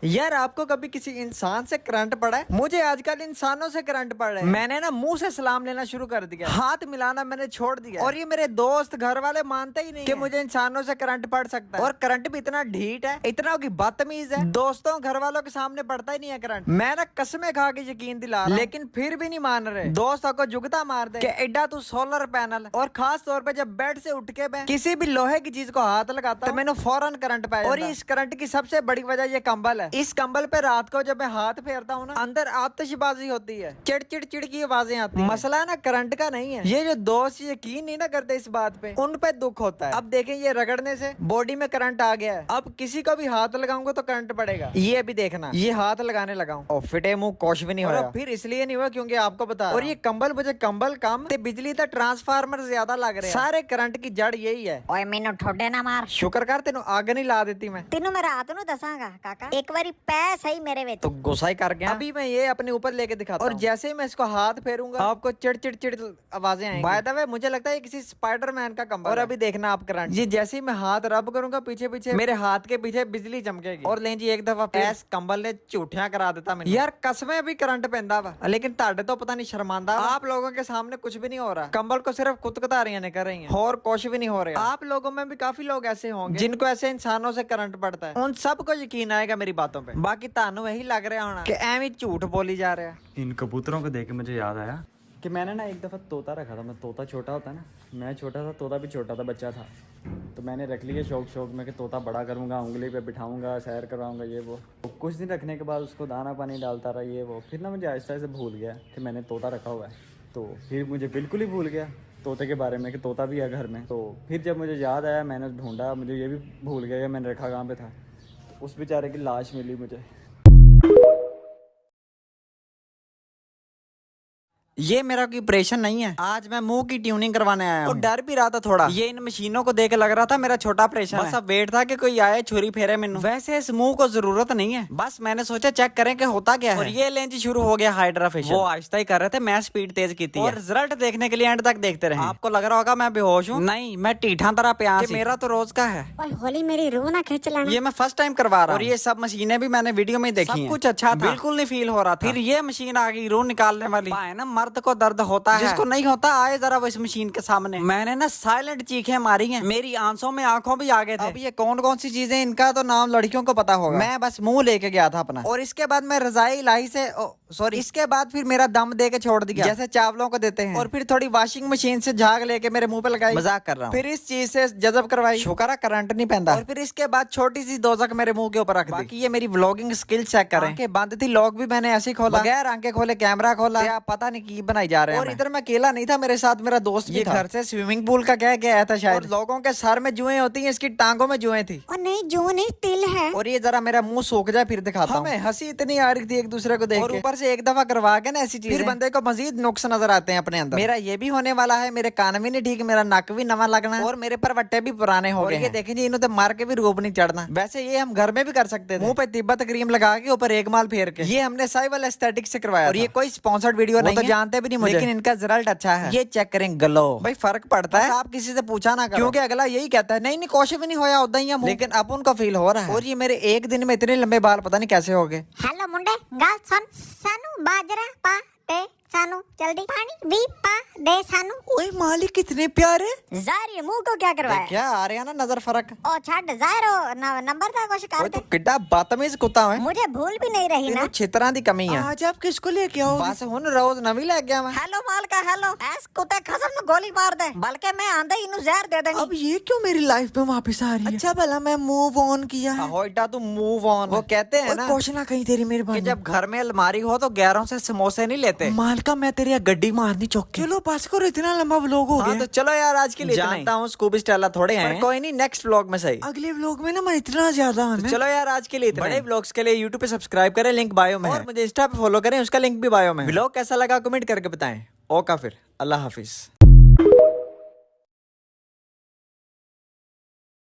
यार आपको कभी किसी इंसान से करंट पड़ा है? मुझे आजकल इंसानों से करंट पड़ रहा है। मैंने ना मुंह से सलाम लेना शुरू कर दिया, हाथ मिलाना मैंने छोड़ दिया, और ये मेरे दोस्त घर वाले मानते ही नहीं कि मुझे इंसानों से करंट पड़ सकता है। और करंट भी इतना ढीठ है, इतना की बदतमीज है, दोस्तों घर वालों के सामने पड़ता ही नहीं है करंट। मैं ना कसमें खा के यकीन दिला रहा हूं, लेकिन फिर भी नहीं मान रहे। दोस्तों को जुगता मार दे कि एडा तू सोलर पैनल। और खास तौर पे जब बेड से उठ के मैं किसी भी लोहे की चीज को हाथ लगाता तो मैंने फौरन करंट पाया। और इस करंट की सबसे बड़ी वजह ये कंबल है। इस कंबल पे रात को जब मैं हाथ फेरता हूँ ना, अंदर आतिशबाजी होती है, चिड़ चिड़ चिड़ की आवाजें आती हैं। मसला ना करंट का नहीं है, ये जो दोस्त यकीन नहीं ना करते इस बात पे, उन पे दुख होता है। अब देखें, ये रगड़ने से बॉडी में करंट आ गया है। अब किसी को भी हाथ लगाऊंगा तो करंट पड़ेगा। ये अभी देखना, ये हाथ लगाने लगाऊं और फिटे मुंह कुछ भी नहीं हो रहा। फिर इसलिए नहीं हुआ क्योंकि आपको बता, और ये कंबल मुझे कंबल कम ते बिजली का ट्रांसफार्मर ज्यादा लग रहे हैं। सारे करंट की जड़ यही है। ओए मैनू ठोडे ना मार। शुक्र कर तेनों आग नहीं ला देती मैं। तेनू मैं रात नू दसांगा काका, एक बारी पै सही मेरे विच। तो गुस्सा ही कर गया। अभी मैं ये अपने ऊपर लेके दिखाता हूं, और जैसे ही मैं इसको हाथ फेरूंगा आपको चिड़ चिड़ चिड़ आवाजें आएंगी। बाय द वे मुझे लगता है किसी स्पाइडरमैन का कंबल। और अभी देखना आप करंट, ये जैसे ही मैं हाथ रब करूंगा पीछे पीछे मेरे हाथ के पीछे बिजली चमकेगी। और लें जी एक दफा ऐस कंबल ने झूठिया करा देता मैंने। यार कसमें भी करंट पैंदा वा, लेकिन ताड़े तो पता नहीं शर्मांदा। आप लोगों के सामने कुछ भी नहीं हो रहा, कंबल को सिर्फ कुतकुतारियां निकल रही हैं और कुछ भी नहीं हो रहा। आप लोगों में भी काफी लोग ऐसे होंगे जिनको ऐसे इंसानों से करंट पड़ता है। उन सबको यकीन आएगा मेरी बातों पे। बाकी तानू यही लग रहा होना कि एवं झूठ बोली जा रहा है। इन कबूतरों को देख के मुझे याद आया कि मैंने ना एक दफ़ा तोता रखा था। मैं तोता छोटा होता है ना, मैं छोटा था, तोता भी छोटा था, बच्चा था। तो मैंने रख लिया शौक में कि तोता बड़ा करूँगा, उंगली पे बिठाऊँगा, सैर करवाऊँगा, ये वो। तो कुछ दिन रखने के बाद उसको दाना पानी डालता रहा, ये वो। फिर ना मुझे आहिस्ता आहिस्ता भूल गया कि मैंने तोता रखा हुआ है। तो फिर मुझे बिल्कुल ही भूल गया तोते के बारे में कि तोता भी है घर में। तो फिर जब मुझे याद आया, मैंने ढूंढा, मुझे ये भी भूल गया कि मैंने रखा कहाँ पे था। तो उस बेचारे की लाश मिली मुझे। ये मेरा कोई ऑपरेशन नहीं है, आज मैं मुंह की ट्यूनिंग करवाने आया हूं। तो डर भी रहा था थोड़ा, ये इन मशीनों को देख लग रहा था मेरा छोटा ऑपरेशन है। बस अब वेट था कि कोई आए छुरी फेरे मैनू। वैसे इस मुंह को जरूरत नहीं है, बस मैंने सोचा चेक करें कि होता क्या है। और ये लेंज शुरू हो गया हाइड्रा फेशियल। वो आहिस्ता ही कर रहे थे, मैं स्पीड तेज की थी। और रिजल्ट देखने के लिए एंड तक देखते रहे। आपको लग रहा होगा मैं बेहोश हूँ, नहीं, मैं टीठा तरह प्यास, मेरा तो रोज का है। ओए होली मेरी रूह ना खींच लेना। ये मैं फर्स्ट टाइम करवा रहा हूँ, और ये सब मशीनें भी मैंने वीडियो में देखी हैं। कुछ अच्छा था, बिल्कुल नहीं फील हो रहा था। फिर ये मशीन आ गई रूह निकालने वाली। ना मर्द को दर्द होता है, जिसको नहीं होता आए जरा वो इस मशीन के सामने। मैंने ना साइलेंट चीखें मारी हैं, मेरी आंसों में आंखों भी आ गए थे। अब ये कौन कौन सी चीजें, इनका तो नाम लड़कियों को पता होगा, मैं बस मुंह लेके गया था अपना। और इसके बाद मैं रजाई इलाही से सॉरी इसके बाद फिर मेरा दम दे के छोड़ दिया, जैसे चावलों को देते हैं। और फिर थोड़ी वॉशिंग मशीन से झाग लेके मेरे मुंह पे लगाई, मजाक कर रहा हूँ। फिर इस चीज से जजब करवाई, शुक्र है करंट नहीं पैंदा। और फिर इसके बाद छोटी सी दोजक मेरे मुंह के ऊपर रख दी। बाकी ये मेरी व्लॉगिंग स्किल चेक करें, आंखें बंद थी, लॉक भी मैंने ऐसे ही खोला, बगैर आंखें खोले कैमरा खोला, या पता नहीं की बनाई जा रहे हैं। और इधर मैं अकेला नहीं था, मेरे साथ मेरा दोस्त भी था। घर से स्विमिंग पूल का कह के आया था शायद। लोगों के सर में जुएं होती हैं, इसकी टांगों में जुएं थी। और नहीं जो नहीं तिल है। और ये जरा मेरा मुंह सूख जाए फिर दिखाता हूं। हमें हंसी इतनी आ रही थी एक दूसरे को देख के, और ऊपर से एक दफा करवा के ना ऐसी चीजें, फिर बंदे को मजीद नुक्स नजर आते हैं अपने अंदर। मेरा ये भी होने वाला है, मेरे कान भी नहीं ठीक, मेरा नक भी नवा लगना, और मेरे परवट्टे भी पुराने हो गए। ये देखें जी, इन्होंने मार के भी रूप नहीं चढ़ना। वैसे ये हम घर में भी कर सकते थे, मुंह पे तिब्बत क्रीम लगा के ऊपर एक माल फेर के। ये हमने साइवल एस्थेटिक से करवाया, और ये कोई स्पॉन्सर्ड वीडियो नहीं है, जानते भी नहीं मुझे, लेकिन इनका रिजल्ट अच्छा है। ये चेक करें, गलो भाई फर्क पड़ता है। आप किसी से पूछा ना करो, क्योंकि अगला यही कहता है नहीं नहीं कुछ भी नहीं होया, उदा ही है, लेकिन अब उनको फील हो रहा है। और ये मेरे एक दिन में इतने लंबे बाल पता नहीं कैसे हो गए। हेलो मुंडे गाल सुन, सानू बाजरा पा दे, सानू जल्दी पानी भी पा दे सानू। ओए मालिक कितने प्यारे। जार ये मुंह को क्या करवाया? क्या आ रहा है ना नजर फर्क। ओ छाड़ जारो नंबर था कुछ कर तो दे। किड्डा बदतमीज कुत्ता है, मुझे भूल भी नहीं रही ना। छितरा दी कमी है। आज आप किसको लेके आओ? बस हुन रोज नवी ले गया मैं। हेलो मालका हेलो, ऐस कुत्ते खसम न गोली मार दे, बल्कि मैं आंधे इनु जहर दे देंगी। अब ये क्यों मेरी लाइफ में वापस आ रही है? अच्छा भला मैं मूव ऑन किया है। होइटा तू मूव ऑन, वो कहते हैं ना, कुछ ना कहीं तेरी मेहरबानी, जब घर में अलमारी हो तो गैरों से समोसे नहीं लेते। मालका मैं तेरी गड्डी मारनी चौकी। चलो बस करो, इतना लंबा व्लॉग हो गया। तो चलो यार आज के लिए जानता हूँ स्कूबी स्टाइला थोड़े हैं, कोई नहीं नेक्स्ट व्लॉग में सही। अगले व्लॉग में ना मैं इतना ज्यादा चलो यार आज के लिए बड़े व्लॉग्स के लिए यूट्यूब पे सब्सक्राइब करें, लिंक बायो में है, और मुझे इंस्टा पे फॉलो करें, उसका लिंक भी बायो में है। व्लॉग कैसा लगा कमेंट करके बताएं। ओका फिर अल्लाह हाफिज।